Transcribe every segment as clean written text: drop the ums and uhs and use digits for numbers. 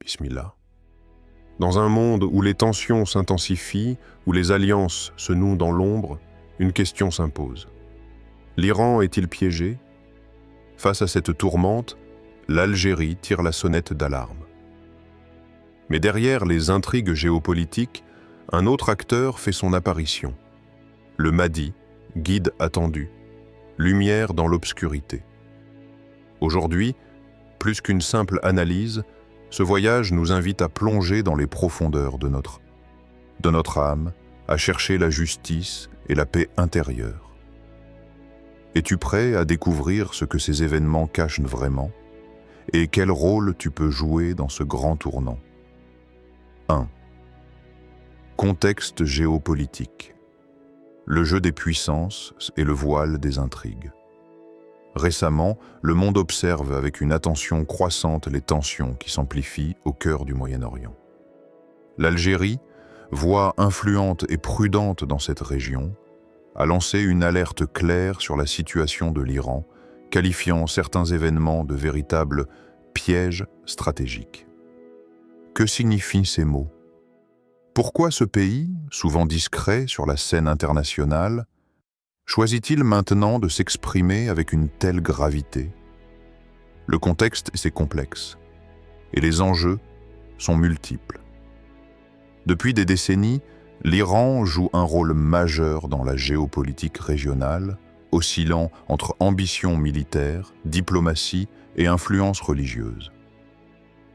Bismillah. Dans un monde où les tensions s'intensifient, où les alliances se nouent dans l'ombre, une question s'impose. L'Iran est-il piégé? Face à cette tourmente, l'Algérie tire la sonnette d'alarme. Mais derrière les intrigues géopolitiques, un autre acteur fait son apparition. Le Mahdi, guide attendu, lumière dans l'obscurité. Aujourd'hui, plus qu'une simple analyse, ce voyage nous invite à plonger dans les profondeurs de notre âme, à chercher la justice et la paix intérieure. Es-tu prêt à découvrir ce que ces événements cachent vraiment? Et quel rôle tu peux jouer dans ce grand tournant? 1. Contexte géopolitique. Le jeu des puissances et le voile des intrigues. Récemment, le monde observe avec une attention croissante les tensions qui s'amplifient au cœur du Moyen-Orient. L'Algérie, voix influente et prudente dans cette région, a lancé une alerte claire sur la situation de l'Iran, qualifiant certains événements de véritables pièges stratégiques. Que signifient ces mots? Pourquoi ce pays, souvent discret sur la scène internationale, choisit-il maintenant de s'exprimer avec une telle gravité? Le contexte est complexe, et les enjeux sont multiples. Depuis des décennies, l'Iran joue un rôle majeur dans la géopolitique régionale, oscillant entre ambition militaire, diplomatie et influence religieuse.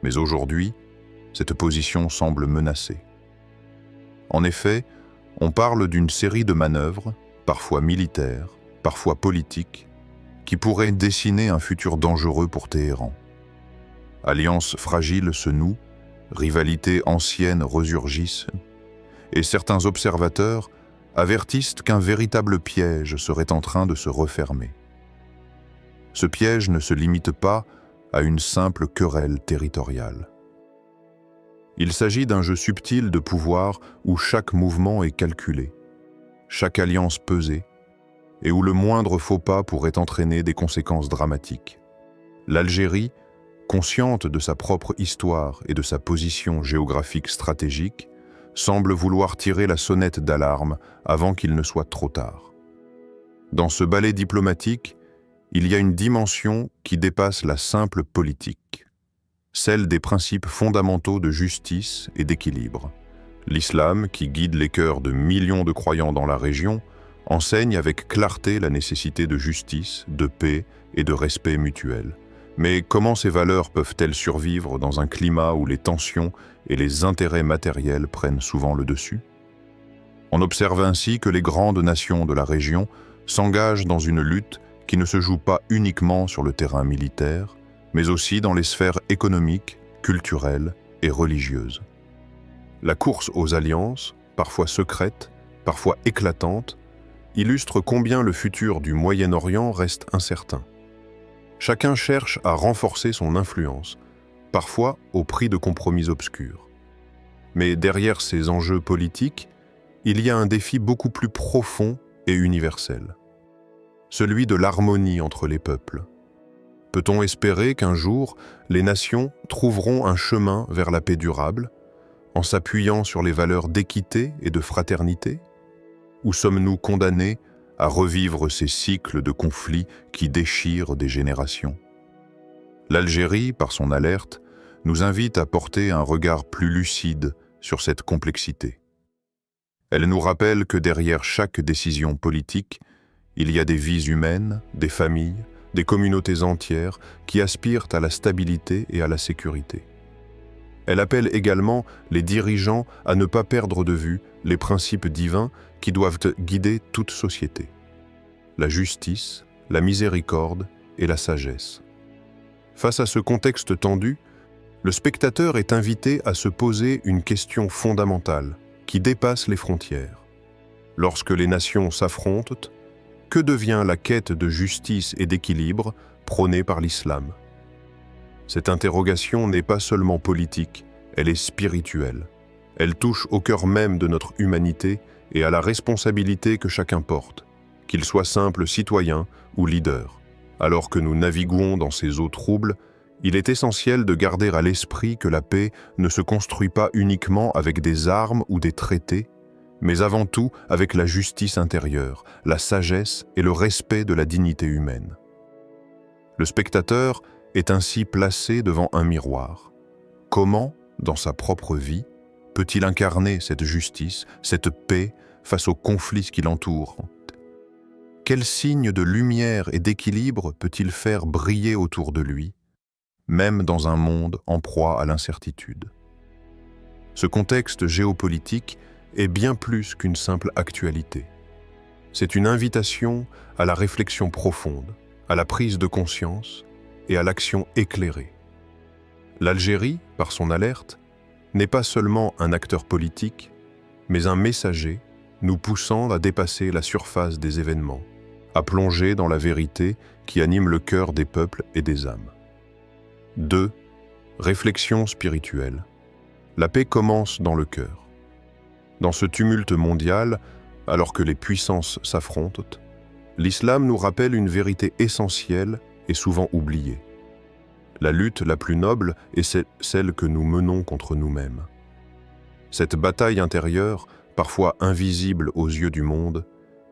Mais aujourd'hui, cette position semble menacée. En effet, on parle d'une série de manœuvres, parfois militaires, parfois politiques, qui pourraient dessiner un futur dangereux pour Téhéran. Alliances fragiles se nouent, rivalités anciennes resurgissent, et certains observateurs avertissent qu'un véritable piège serait en train de se refermer. Ce piège ne se limite pas à une simple querelle territoriale. Il s'agit d'un jeu subtil de pouvoir où chaque mouvement est calculé, chaque alliance pesée, et où le moindre faux pas pourrait entraîner des conséquences dramatiques. L'Algérie, consciente de sa propre histoire et de sa position géographique stratégique, semble vouloir tirer la sonnette d'alarme avant qu'il ne soit trop tard. Dans ce ballet diplomatique, il y a une dimension qui dépasse la simple politique, celle des principes fondamentaux de justice et d'équilibre. L'islam, qui guide les cœurs de millions de croyants dans la région, enseigne avec clarté la nécessité de justice, de paix et de respect mutuel. Mais comment ces valeurs peuvent-elles survivre dans un climat où les tensions et les intérêts matériels prennent souvent le dessus? On observe ainsi que les grandes nations de la région s'engagent dans une lutte qui ne se joue pas uniquement sur le terrain militaire, mais aussi dans les sphères économiques, culturelles et religieuses. La course aux alliances, parfois secrètes, parfois éclatantes, illustre combien le futur du Moyen-Orient reste incertain. Chacun cherche à renforcer son influence, parfois au prix de compromis obscurs. Mais derrière ces enjeux politiques, il y a un défi beaucoup plus profond et universel. Celui de l'harmonie entre les peuples. Peut-on espérer qu'un jour, les nations trouveront un chemin vers la paix durable, en s'appuyant sur les valeurs d'équité et de fraternité? Ou sommes-nous condamnés à revivre ces cycles de conflits qui déchirent des générations? L'Algérie, par son alerte, nous invite à porter un regard plus lucide sur cette complexité. Elle nous rappelle que derrière chaque décision politique, il y a des vies humaines, des familles, des communautés entières qui aspirent à la stabilité et à la sécurité. Elle appelle également les dirigeants à ne pas perdre de vue les principes divins qui doivent guider toute société. La justice, la miséricorde et la sagesse. Face à ce contexte tendu, le spectateur est invité à se poser une question fondamentale qui dépasse les frontières. Lorsque les nations s'affrontent, que devient la quête de justice et d'équilibre prônée par l'islam? Cette interrogation n'est pas seulement politique, elle est spirituelle. Elle touche au cœur même de notre humanité et à la responsabilité que chacun porte, qu'il soit simple citoyen ou leader. Alors que nous naviguons dans ces eaux troubles, Il est essentiel de garder à l'esprit que la paix ne se construit pas uniquement avec des armes ou des traités, mais avant tout avec la justice intérieure, la sagesse et le respect de la dignité humaine. Le spectateur est ainsi placé devant un miroir. Comment, dans sa propre vie, peut-il incarner cette justice, cette paix face aux conflits qui l'entourent? Quel signe de lumière et d'équilibre peut-il faire briller autour de lui, même dans un monde en proie à l'incertitude? Ce contexte géopolitique est bien plus qu'une simple actualité. C'est une invitation à la réflexion profonde, à la prise de conscience et à l'action éclairée. L'Algérie, par son alerte, n'est pas seulement un acteur politique, mais un messager nous poussant à dépasser la surface des événements, à plonger dans la vérité qui anime le cœur des peuples et des âmes. 2. Réflexion spirituelle. La paix commence dans le cœur. Dans ce tumulte mondial, alors que les puissances s'affrontent, l'islam nous rappelle une vérité essentielle et souvent oubliée. La lutte la plus noble est celle que nous menons contre nous-mêmes. Cette bataille intérieure, parfois invisible aux yeux du monde,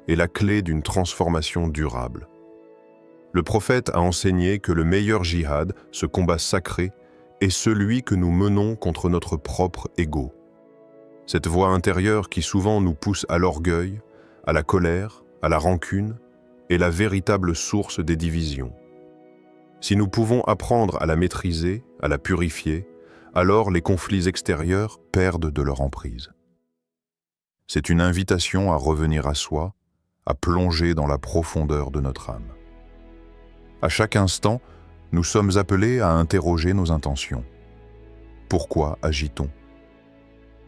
est la clé d'une transformation durable. Le prophète a enseigné que le meilleur djihad, ce combat sacré, est celui que nous menons contre notre propre ego. Cette voix intérieure qui souvent nous pousse à l'orgueil, à la colère, à la rancune, est la véritable source des divisions. Si nous pouvons apprendre à la maîtriser, à la purifier, alors les conflits extérieurs perdent de leur emprise. C'est une invitation à revenir à soi, à plonger dans la profondeur de notre âme. À chaque instant, nous sommes appelés à interroger nos intentions. Pourquoi agit-on?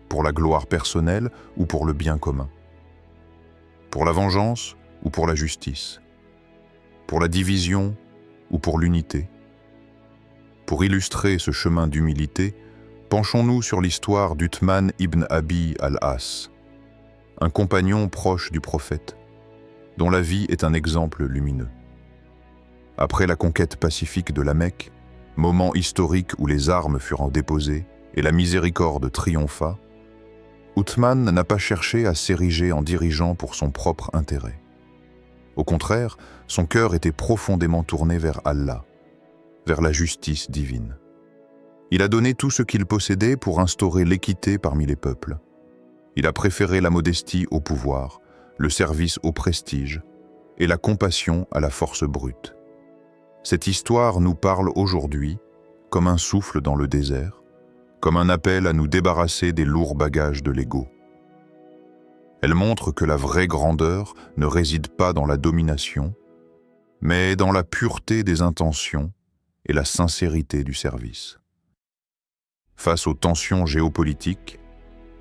Pour la gloire personnelle ou pour le bien commun? Pour la vengeance ou pour la justice? Pour la division ou pour l'unité? Pour illustrer ce chemin d'humilité, penchons-nous sur l'histoire d'Uthman ibn Abi al-As, un compagnon proche du prophète, dont la vie est un exemple lumineux. Après la conquête pacifique de la Mecque, moment historique où les armes furent déposées et la miséricorde triompha, Uthman n'a pas cherché à s'ériger en dirigeant pour son propre intérêt. Au contraire, son cœur était profondément tourné vers Allah, vers la justice divine. Il a donné tout ce qu'il possédait pour instaurer l'équité parmi les peuples. Il a préféré la modestie au pouvoir, le service au prestige et la compassion à la force brute. Cette histoire nous parle aujourd'hui comme un souffle dans le désert, comme un appel à nous débarrasser des lourds bagages de l'ego. Elle montre que la vraie grandeur ne réside pas dans la domination, mais dans la pureté des intentions et la sincérité du service. Face aux tensions géopolitiques,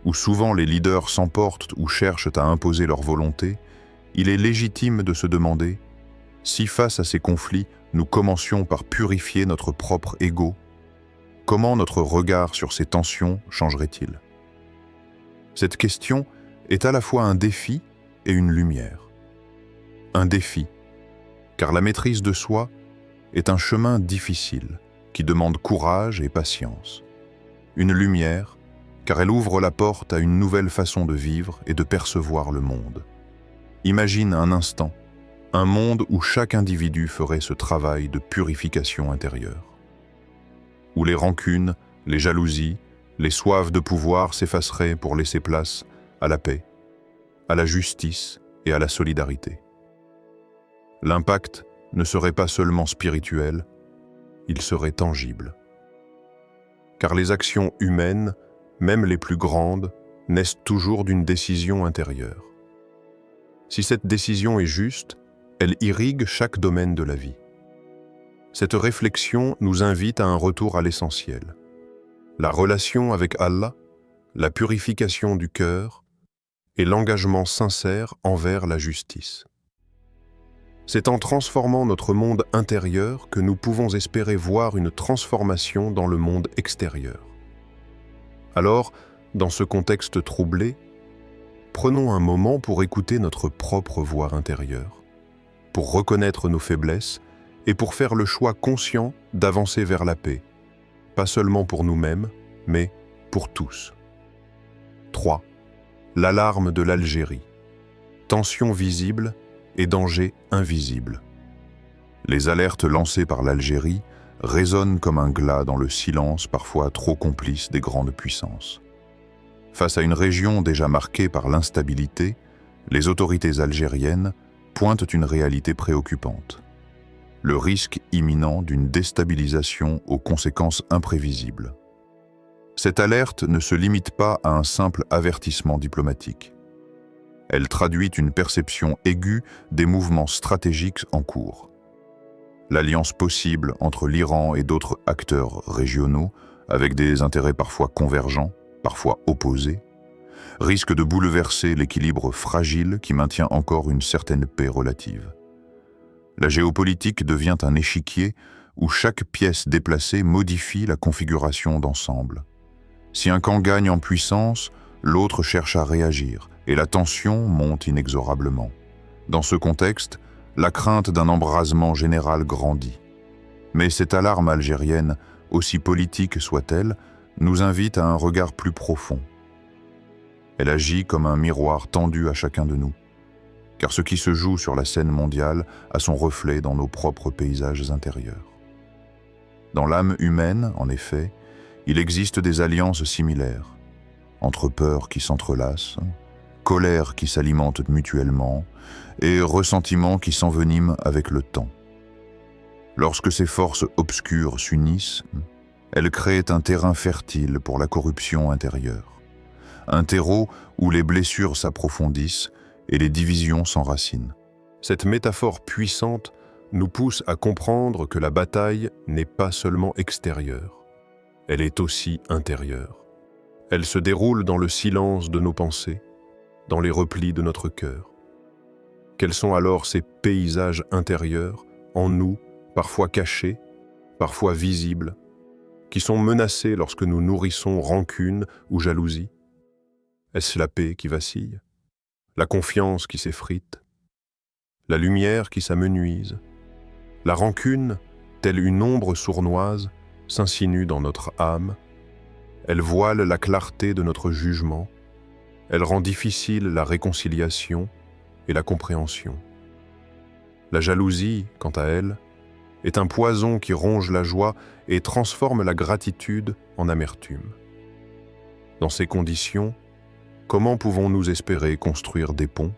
où souvent les leaders s'emportent ou cherchent à imposer leur volonté, il est légitime de se demander si face à ces conflits, nous commencions par purifier notre propre ego, comment notre regard sur ces tensions changerait-il? Cette question est à la fois un défi et une lumière. Un défi, car la maîtrise de soi est un chemin difficile qui demande courage et patience. Une lumière, car elle ouvre la porte à une nouvelle façon de vivre et de percevoir le monde. Imagine un instant un monde où chaque individu ferait ce travail de purification intérieure, où les rancunes, les jalousies, les soifs de pouvoir s'effaceraient pour laisser place à la paix, à la justice et à la solidarité. L'impact ne serait pas seulement spirituel, il serait tangible. Car les actions humaines, même les plus grandes, naissent toujours d'une décision intérieure. Si cette décision est juste, elle irrigue chaque domaine de la vie. Cette réflexion nous invite à un retour à l'essentiel. La relation avec Allah, la purification du cœur et l'engagement sincère envers la justice. C'est en transformant notre monde intérieur que nous pouvons espérer voir une transformation dans le monde extérieur. Alors, dans ce contexte troublé, prenons un moment pour écouter notre propre voix intérieure, pour reconnaître nos faiblesses et pour faire le choix conscient d'avancer vers la paix, pas seulement pour nous-mêmes, mais pour tous. 3. L'alarme de l'Algérie. Tension visible et danger invisible. Les alertes lancées par l'Algérie résonnent comme un glas dans le silence parfois trop complice des grandes puissances. Face à une région déjà marquée par l'instabilité, les autorités algériennes pointent une réalité préoccupante. Le risque imminent d'une déstabilisation aux conséquences imprévisibles. Cette alerte ne se limite pas à un simple avertissement diplomatique. Elle traduit une perception aiguë des mouvements stratégiques en cours. L'alliance possible entre l'Iran et d'autres acteurs régionaux, avec des intérêts parfois convergents, parfois opposés, risque de bouleverser l'équilibre fragile qui maintient encore une certaine paix relative. La géopolitique devient un échiquier où chaque pièce déplacée modifie la configuration d'ensemble. Si un camp gagne en puissance, l'autre cherche à réagir et la tension monte inexorablement. Dans ce contexte, la crainte d'un embrasement général grandit. Mais cette alarme algérienne, aussi politique soit-elle, nous invite à un regard plus profond. Elle agit comme un miroir tendu à chacun de nous, car ce qui se joue sur la scène mondiale a son reflet dans nos propres paysages intérieurs. Dans l'âme humaine, en effet, il existe des alliances similaires, entre peurs qui s'entrelacent, colère qui s'alimente mutuellement et ressentiments qui s'enveniment avec le temps. Lorsque ces forces obscures s'unissent, elles créent un terrain fertile pour la corruption intérieure, un terreau où les blessures s'approfondissent et les divisions s'enracinent. Cette métaphore puissante nous pousse à comprendre que la bataille n'est pas seulement extérieure, elle est aussi intérieure. Elle se déroule dans le silence de nos pensées, dans les replis de notre cœur. Quels sont alors ces paysages intérieurs, en nous, parfois cachés, parfois visibles, qui sont menacés lorsque nous nourrissons rancune ou jalousie? Est-ce la paix qui vacille? La confiance qui s'effrite? La lumière qui s'amenuise? La rancune, telle une ombre sournoise, s'insinue dans notre âme. Elle voile la clarté de notre jugement. Elle rend difficile la réconciliation et la compréhension. La jalousie, quant à elle, est un poison qui ronge la joie et transforme la gratitude en amertume. Dans ces conditions, comment pouvons-nous espérer construire des ponts,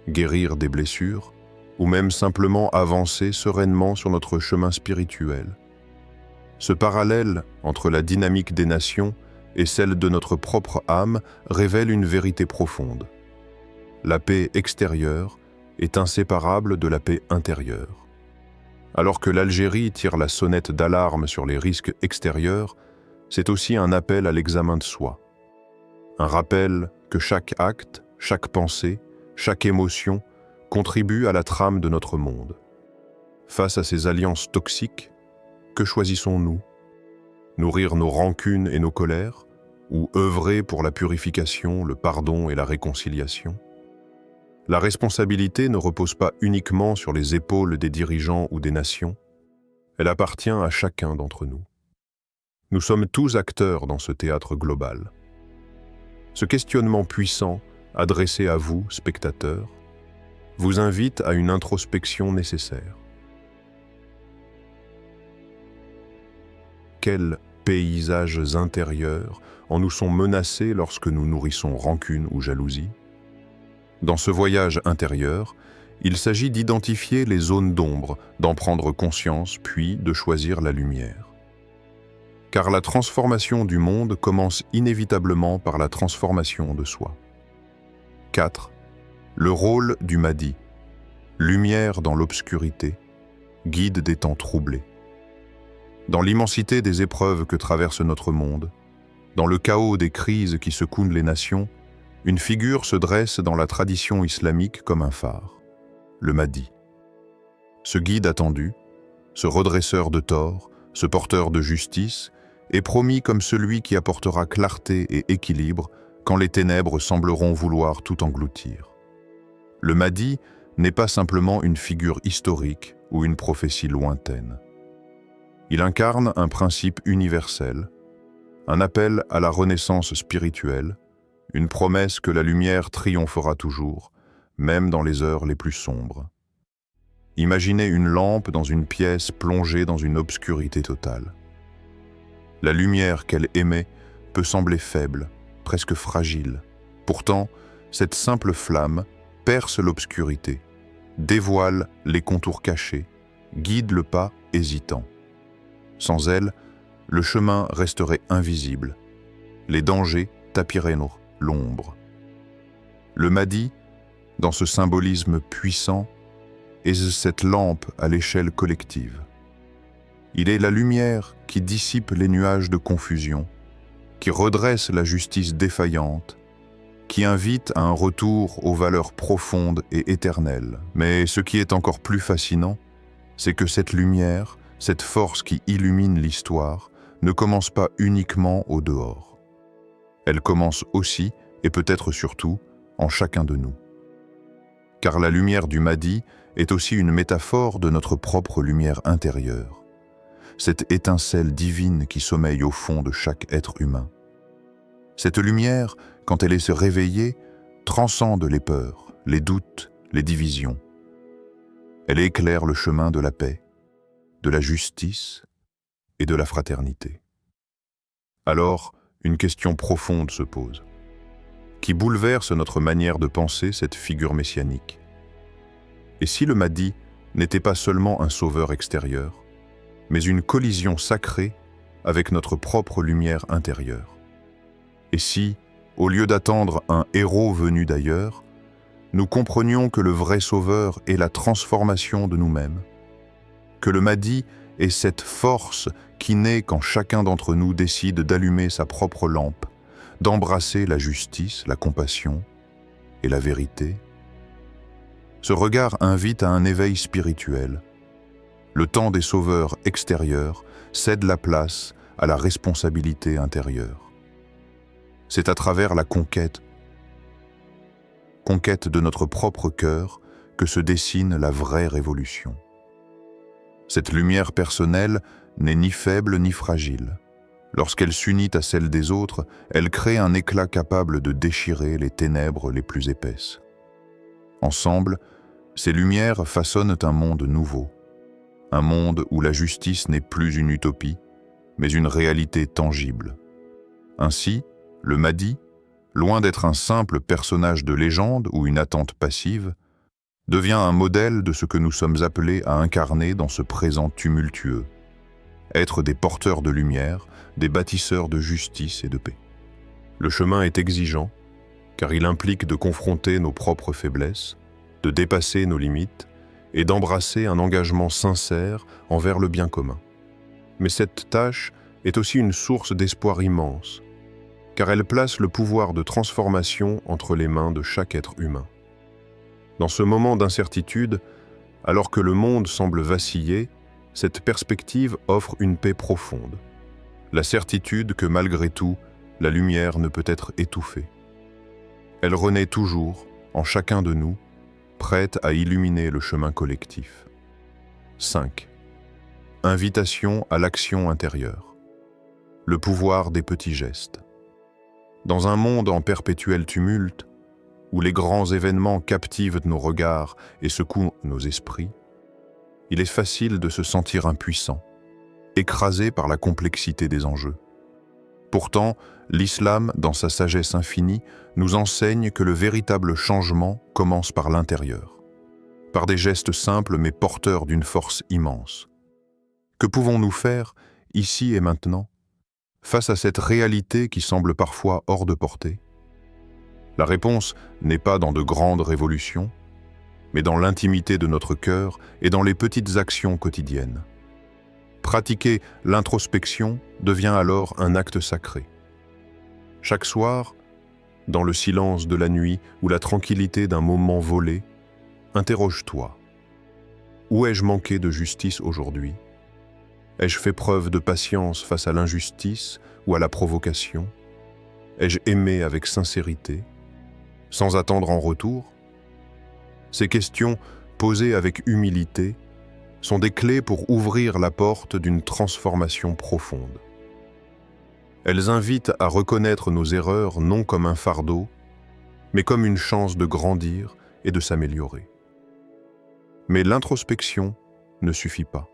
guérir des blessures, ou même simplement avancer sereinement sur notre chemin spirituel? Ce parallèle entre la dynamique des nations et celle de notre propre âme révèle une vérité profonde. La paix extérieure est inséparable de la paix intérieure. Alors que l'Algérie tire la sonnette d'alarme sur les risques extérieurs, c'est aussi un appel à l'examen de soi. Un rappel que chaque acte, chaque pensée, chaque émotion contribue à la trame de notre monde. Face à ces alliances toxiques, que choisissons-nous? Nourrir nos rancunes et nos colères, ou œuvrer pour la purification, le pardon et la réconciliation? La responsabilité ne repose pas uniquement sur les épaules des dirigeants ou des nations, elle appartient à chacun d'entre nous. Nous sommes tous acteurs dans ce théâtre global. Ce questionnement puissant, adressé à vous, spectateurs, vous invite à une introspection nécessaire. Quels paysages intérieurs en nous sont menacés lorsque nous nourrissons rancune ou jalousie? Dans ce voyage intérieur, il s'agit d'identifier les zones d'ombre, d'en prendre conscience, puis de choisir la lumière. Car la transformation du monde commence inévitablement par la transformation de soi. 4. Le rôle du Mahdi. Lumière dans l'obscurité, guide des temps troublés. Dans l'immensité des épreuves que traverse notre monde, dans le chaos des crises qui secouent les nations, une figure se dresse dans la tradition islamique comme un phare, le Mahdi. Ce guide attendu, ce redresseur de tort, ce porteur de justice, est promis comme celui qui apportera clarté et équilibre quand les ténèbres sembleront vouloir tout engloutir. Le Mahdi n'est pas simplement une figure historique ou une prophétie lointaine. Il incarne un principe universel, un appel à la renaissance spirituelle, une promesse que la lumière triomphera toujours, même dans les heures les plus sombres. Imaginez une lampe dans une pièce plongée dans une obscurité totale. La lumière qu'elle émet peut sembler faible, presque fragile. Pourtant, cette simple flamme perce l'obscurité, dévoile les contours cachés, guide le pas hésitant. Sans elle, le chemin resterait invisible. Les dangers tapiraient l'ombre. Le Mahdi, dans ce symbolisme puissant, est cette lampe à l'échelle collective. Il est la lumière qui dissipe les nuages de confusion, qui redresse la justice défaillante, qui invite à un retour aux valeurs profondes et éternelles. Mais ce qui est encore plus fascinant, c'est que cette lumière, cette force qui illumine l'histoire, ne commence pas uniquement au dehors. Elle commence aussi, et peut-être surtout, en chacun de nous. Car la lumière du Mahdi est aussi une métaphore de notre propre lumière intérieure, cette étincelle divine qui sommeille au fond de chaque être humain. Cette lumière, quand elle est réveillée, transcende les peurs, les doutes, les divisions. Elle éclaire le chemin de la paix, de la justice et de la fraternité. Alors, une question profonde se pose, qui bouleverse notre manière de penser cette figure messianique. Et si le Mahdi n'était pas seulement un sauveur extérieur, mais une collision sacrée avec notre propre lumière intérieure? Et si, au lieu d'attendre un héros venu d'ailleurs, nous comprenions que le vrai sauveur est la transformation de nous-mêmes, que le Mahdi est cette force qui naît quand chacun d'entre nous décide d'allumer sa propre lampe, d'embrasser la justice, la compassion et la vérité? Ce regard invite à un éveil spirituel. Le temps des sauveurs extérieurs cède la place à la responsabilité intérieure. C'est à travers la conquête de notre propre cœur que se dessine la vraie révolution. Cette lumière personnelle n'est ni faible ni fragile. Lorsqu'elle s'unit à celle des autres, elle crée un éclat capable de déchirer les ténèbres les plus épaisses. Ensemble, ces lumières façonnent un monde nouveau. Un monde où la justice n'est plus une utopie, mais une réalité tangible. Ainsi, le Mahdi, loin d'être un simple personnage de légende ou une attente passive, devient un modèle de ce que nous sommes appelés à incarner dans ce présent tumultueux. Être des porteurs de lumière, des bâtisseurs de justice et de paix. Le chemin est exigeant, car il implique de confronter nos propres faiblesses, de dépasser nos limites et d'embrasser un engagement sincère envers le bien commun. Mais cette tâche est aussi une source d'espoir immense, car elle place le pouvoir de transformation entre les mains de chaque être humain. Dans ce moment d'incertitude, alors que le monde semble vaciller, cette perspective offre une paix profonde. La certitude que malgré tout, la lumière ne peut être étouffée. Elle renaît toujours, en chacun de nous, prête à illuminer le chemin collectif. 5. Invitation à l'action intérieure. Le pouvoir des petits gestes. Dans un monde en perpétuel tumulte, où les grands événements captivent nos regards et secouent nos esprits, il est facile de se sentir impuissant, écrasé par la complexité des enjeux. Pourtant, l'islam, dans sa sagesse infinie, nous enseigne que le véritable changement commence par l'intérieur, par des gestes simples mais porteurs d'une force immense. Que pouvons-nous faire, ici et maintenant, face à cette réalité qui semble parfois hors de portée? La réponse n'est pas dans de grandes révolutions, mais dans l'intimité de notre cœur et dans les petites actions quotidiennes. Pratiquer l'introspection devient alors un acte sacré. Chaque soir, dans le silence de la nuit ou la tranquillité d'un moment volé, interroge-toi. Où ai-je manqué de justice aujourd'hui? Ai-je fait preuve de patience face à l'injustice ou à la provocation? Ai-je aimé avec sincérité, sans attendre en retour? Ces questions, posées avec humilité, sont des clés pour ouvrir la porte d'une transformation profonde. Elles invitent à reconnaître nos erreurs non comme un fardeau, mais comme une chance de grandir et de s'améliorer. Mais l'introspection ne suffit pas.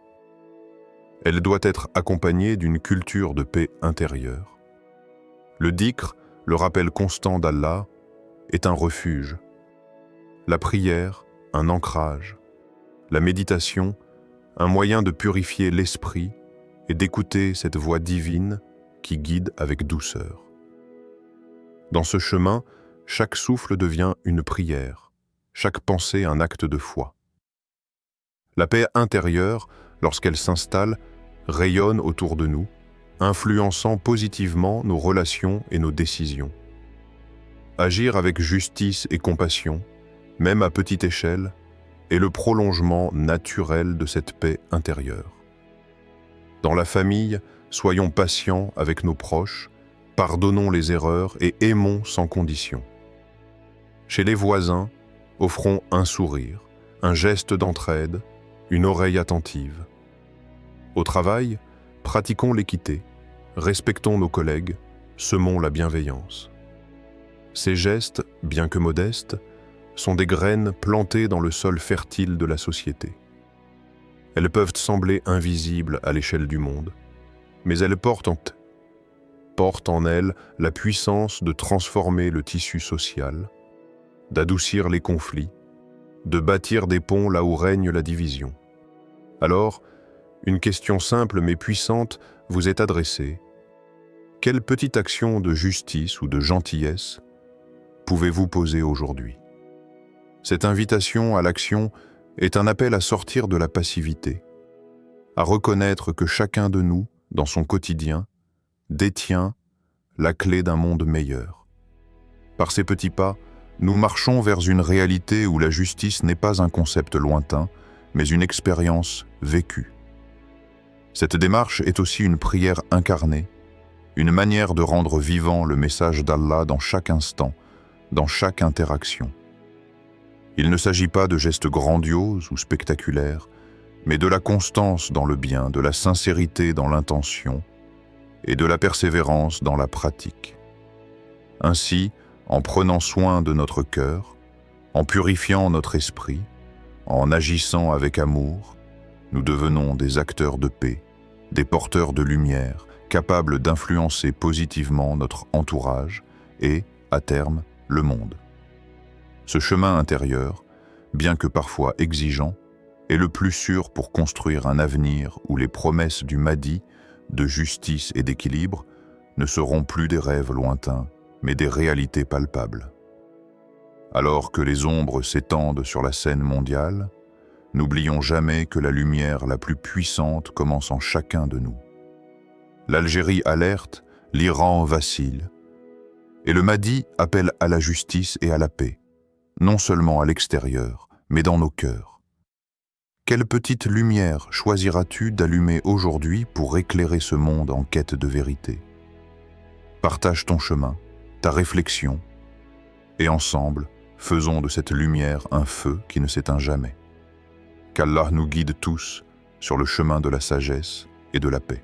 Elle doit être accompagnée d'une culture de paix intérieure. Le dhikr, le rappel constant d'Allah, est un refuge. La prière, un ancrage. La méditation, un moyen de purifier l'esprit et d'écouter cette voix divine qui guide avec douceur. Dans ce chemin, chaque souffle devient une prière, chaque pensée un acte de foi. La paix intérieure, lorsqu'elle s'installe, rayonne autour de nous, influençant positivement nos relations et nos décisions. Agir avec justice et compassion, même à petite échelle, est le prolongement naturel de cette paix intérieure. Dans la famille, soyons patients avec nos proches, pardonnons les erreurs et aimons sans condition. Chez les voisins, offrons un sourire, un geste d'entraide, une oreille attentive. Au travail, pratiquons l'équité, respectons nos collègues, semons la bienveillance. Ces gestes, bien que modestes, sont des graines plantées dans le sol fertile de la société. Elles peuvent sembler invisibles à l'échelle du monde, mais elles portent en elles la puissance de transformer le tissu social, d'adoucir les conflits, de bâtir des ponts là où règne la division. Alors, une question simple mais puissante vous est adressée. Quelle petite action de justice ou de gentillesse pouvez-vous poser aujourd'hui? Cette invitation à l'action est un appel à sortir de la passivité, à reconnaître que chacun de nous, dans son quotidien, détient la clé d'un monde meilleur. Par ces petits pas, nous marchons vers une réalité où la justice n'est pas un concept lointain, mais une expérience vécue. Cette démarche est aussi une prière incarnée, une manière de rendre vivant le message d'Allah dans chaque instant, dans chaque interaction. Il ne s'agit pas de gestes grandioses ou spectaculaires, mais de la constance dans le bien, de la sincérité dans l'intention et de la persévérance dans la pratique. Ainsi, en prenant soin de notre cœur, en purifiant notre esprit, en agissant avec amour, nous devenons des acteurs de paix, des porteurs de lumière, capables d'influencer positivement notre entourage et, à terme, le monde. Ce chemin intérieur, bien que parfois exigeant, est le plus sûr pour construire un avenir où les promesses du Mahdi, de justice et d'équilibre, ne seront plus des rêves lointains, mais des réalités palpables. Alors que les ombres s'étendent sur la scène mondiale, n'oublions jamais que la lumière la plus puissante commence en chacun de nous. L'Algérie alerte, l'Iran vacille, et le Mahdi appelle à la justice et à la paix, non seulement à l'extérieur, mais dans nos cœurs. Quelle petite lumière choisiras-tu d'allumer aujourd'hui pour éclairer ce monde en quête de vérité? Partage ton chemin, ta réflexion, et ensemble, faisons de cette lumière un feu qui ne s'éteint jamais. Qu'Allah nous guide tous sur le chemin de la sagesse et de la paix.